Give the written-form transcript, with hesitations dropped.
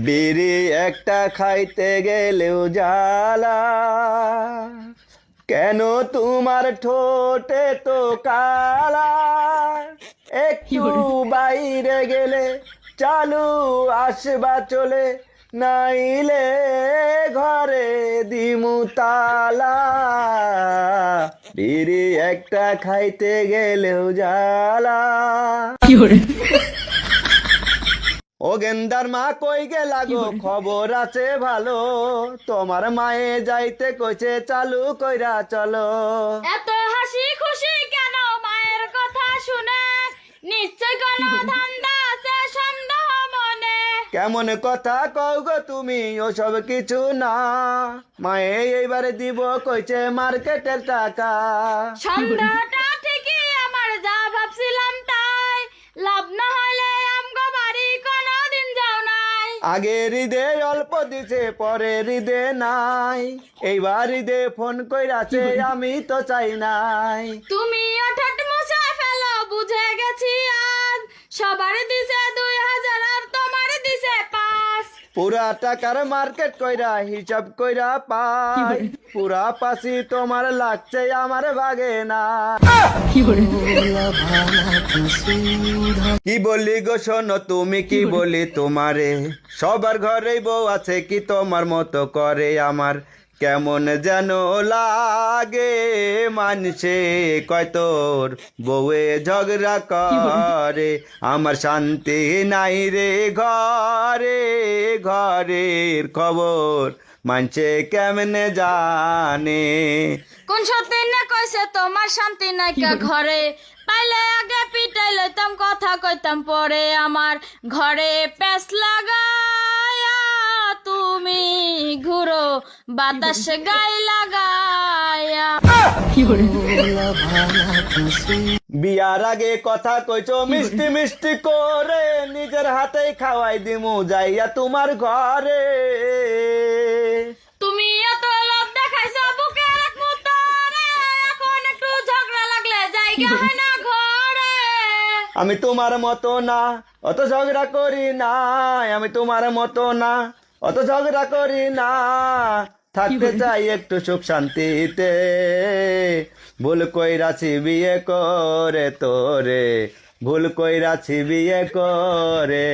বিড়ি একটা খাইতে গেলেও জ্বালা, কেন তোমার ঠোঁটে তো কালা। একটু বাইরে গেলে চালু আসবা চলে, নাইলে ঘরে দিমু তালা। বিড়ি একটা খাইতে গেলেও জ্বালা। ও গেন্দার মা কই গেলা গো, খবর আছে ভালো? তোমার মায়ে যাইতে কইছে চালু কইরা চলো। এত হাসি খুশি কেন মায়ের কথা শুনে? নিশ্চয় কোনো ধান্দা আছে সন্দেহ মনে। কেমন কথা কও গো তুমি, ওসব কিছু না। মায়ে এইবারে দিব কইছে মার্কেটের টাকা। সন্দেহটা ঠিকই আমার, যা ভাবছিলাম তাই। লাভ না হলে আমগো বাড়ি কোনোদিন যাও নাই। আগের ঈদে অল্প দিছে, পরের ঈদে নাই। এইবার ঈদে ফোন কইরাছে, আমি তো চাই নাই। তুমি ওঠট মুছে ফেলো, বুঝে গেছি আজ। সবার দিছে 2000 আর তোমার দিছে 5। পুরা টাকার মার্কেট কইরা হিসাব কইরা পাই। পুরা পাসি তোমার লাগছে, আমার ভাগে না। কি বলি গো শোনো তুমি, কি বলি তোমারে? সবার ঘরেই বউ আছে, কি তোমার মতো করে আমার? কেমন যেন লাগে মানছে কয় তোর বউয়ে ঝগড়া করে। আমার শান্তি নাই রে ঘরে, ঘরের খবর মানছে কেমনে জানে। কোন সতীনে কইছে তোমার শান্তি নাইকা ঘরে? পাইলে আগে পিটাই লইতাম, কথা কইতাম পরে। আমার ঘরে প্যাস লাগায়া তুমি ঘুরো, বাতাস গায়ে লাগায়া। বিয়ার আগে কথা কইছো মিষ্টি মিষ্টি করে, নিজের হাতেই খাওয়াই দিমু যাইয়া তোমার ঘরে। তুমি এত লোভ দেখাইছো বুকে রাখবো তোরে, এখন একটু ঝগড়া লাগলে জায়গা হয় না ঘরে। আমি তোমার মতো না, অত ঝগড়া করি না। আমি তোমার মতো না, অত ঝগড়া করি না। থাকতে চাই একটু সুখ শান্তিতে, ভুল কইরাছি বিয়ে করে তোরে, ভুল কইরাছি বিয়ে করে।